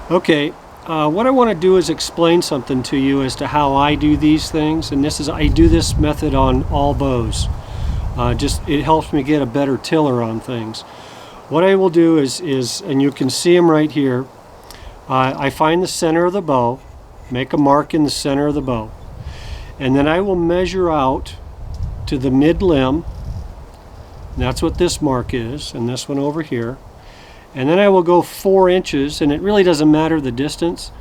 Okay, what I want to do is explain something to you as to how I do these things, and I do this method on all bows. It helps me get a better tiller on things. What I will do is and you can see them right here, I find the center of the bow, make a mark in the center of the bow, and then I will measure out to the mid limb. That's what this mark is, and this one over here. And then I will go 4 inches, and it really doesn't matter the distance.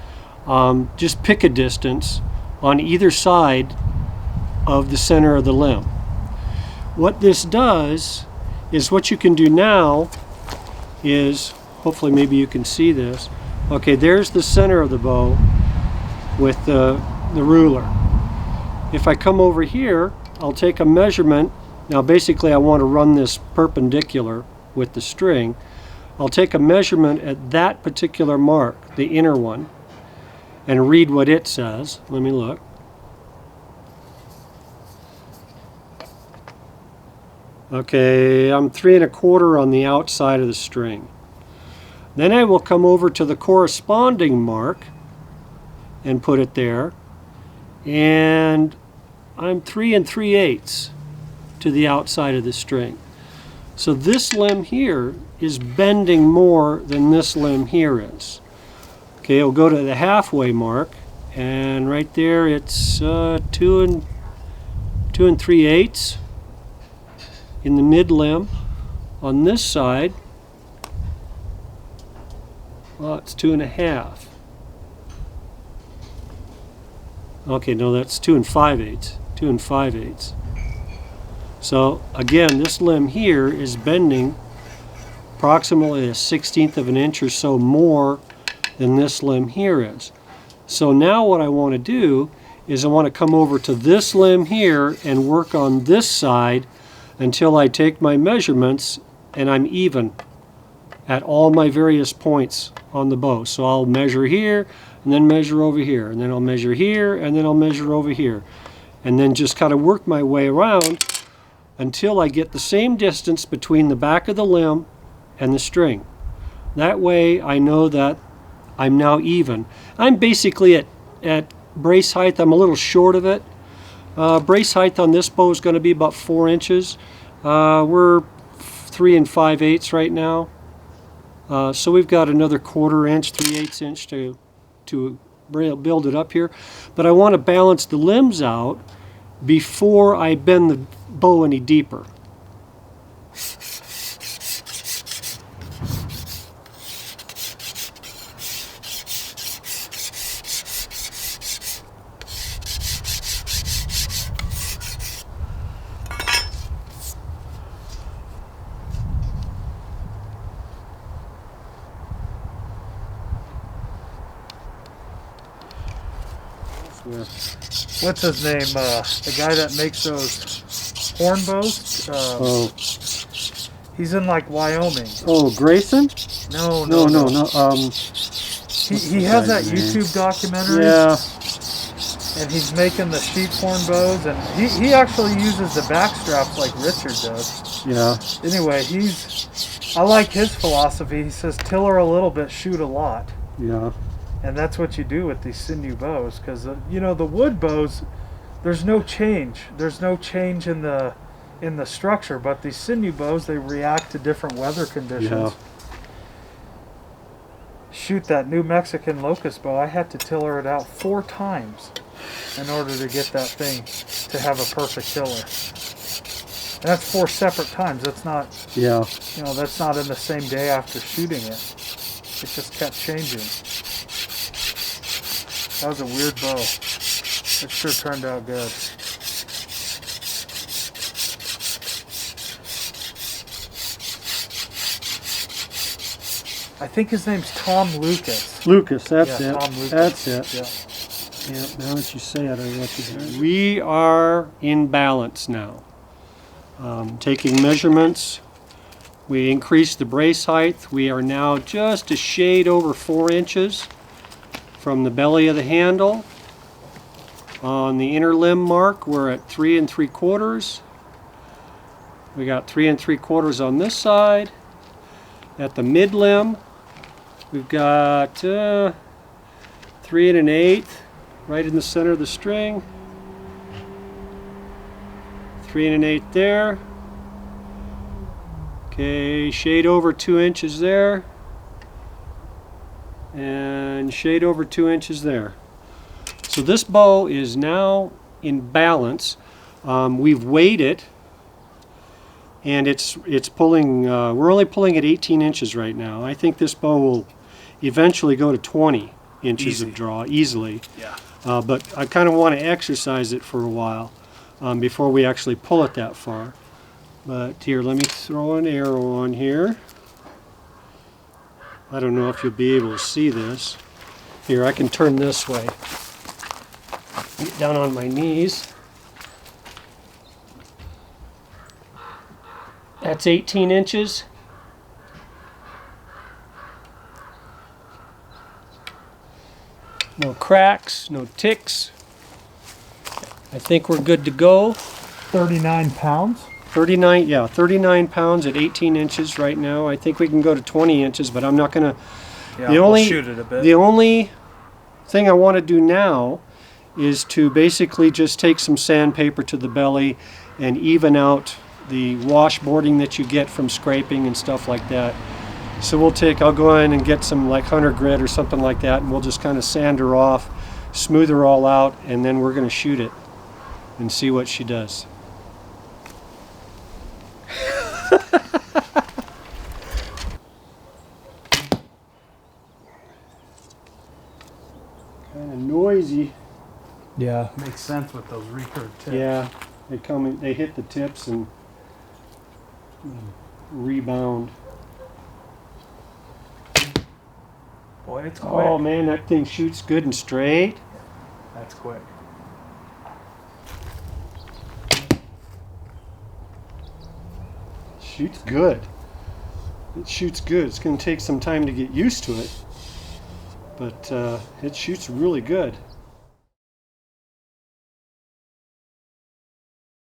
Just pick a distance on either side of the center of the limb. What this does is, what you can do now is, hopefully maybe you can see this. Okay, there's the center of the bow with the ruler. If I come over here, I'll take a measurement. Now basically I want to run this perpendicular with the string. I'll take a measurement at that particular mark, the inner one, and read what it says. Let me look. Okay, I'm 3 1/4 on the outside of the string. Then I will come over to the corresponding mark and put it there, and I'm 3 3/8 to the outside of the string. So this limb here is bending more than this limb here is. Okay, I'll go to the halfway mark, and right there it's 2 3/8 in the mid limb. On this side, well, it's 2 1/2. Okay, no, that's 2 5/8. 2 5/8. So again, this limb here is bending approximately 1/16 of an inch or so more than this limb here is. So now what I want to do is I want to come over to this limb here and work on this side until I take my measurements and I'm even at all my various points on the bow. So I'll measure here and then measure over here, and then I'll measure here and then I'll measure over here, and then just kind of work my way around until I get the same distance between the back of the limb and the string. That way I know that I'm now even. I'm basically at brace height. I'm a little short of it. Brace height on this bow is going to be about 4 inches. We're 3 5/8 right now. So we've got another 1/4 inch, 3/8 inch to build it up here. But I want to balance the limbs out before I bend the bow any deeper. What's his name? The guy that makes those horn bows? He's in like Wyoming. Oh, Grayson? No. He has that YouTube documentary. Yeah. And he's making the sheepthorn bows, and he actually uses the back straps like Richard does. Yeah. Anyway, I like his philosophy. He says tiller a little bit, shoot a lot. Yeah. And that's what you do with these Sinew bows, because you know, the wood bows, there's no change. There's no change in the structure, but these Sinew bows, they react to different weather conditions. Yeah. Shoot that New Mexican locust bow, I had to tiller it out 4 times in order to get that thing to have a perfect tiller. And that's 4 separate times. That's not, Yeah. you know, that's not in the same day after shooting it. It just kept changing. That was a weird bow. It sure turned out good. I think his name's Tom Lucas. Lucas, that's Yeah, it. Tom Lucas. That's it. Yeah. Yeah, now that you say it, I recognize it. We are in balance now. Taking measurements, we increased the brace height. We are now just a shade over 4 inches from the belly of the handle. On the inner limb mark, we're at 3 3/4. We got 3 3/4 on this side. At the mid limb, We've got 3 1/8 right in the center of the string. 3 1/8 there. Okay, shade over 2 inches there. And shade over 2 inches there. So this bow is now in balance. We've weighed it, and it's pulling. We're only pulling at 18 inches right now. I think this bow will eventually go to 20 inches of draw easily. Yeah. But I kind of want to exercise it for a while before we actually pull it that far. But here, let me throw an arrow on here. I don't know if you'll be able to see this. Here, I can turn this way. Get down on my knees. That's 18 inches. No cracks, no ticks. I think we're good to go. 39 pounds? 39 pounds at 18 inches right now. I think we can go to 20 inches, but I'm not going to... Yeah, we'll shoot it a bit. The only thing I want to do now is to basically just take some sandpaper to the belly and even out the washboarding that you get from scraping and stuff like that. So I'll go in and get some like hunter grit or something like that, and we'll just kind of sand her off, smooth her all out, and then we're going to shoot it and see what she does. Kind of noisy. Yeah, makes sense with those recurve tips. Yeah, they hit the tips and rebound. Boy, it's quick. Oh man, that thing shoots good and straight. That's quick. Shoots good. It shoots good. It's going to take some time to get used to it, but it shoots really good.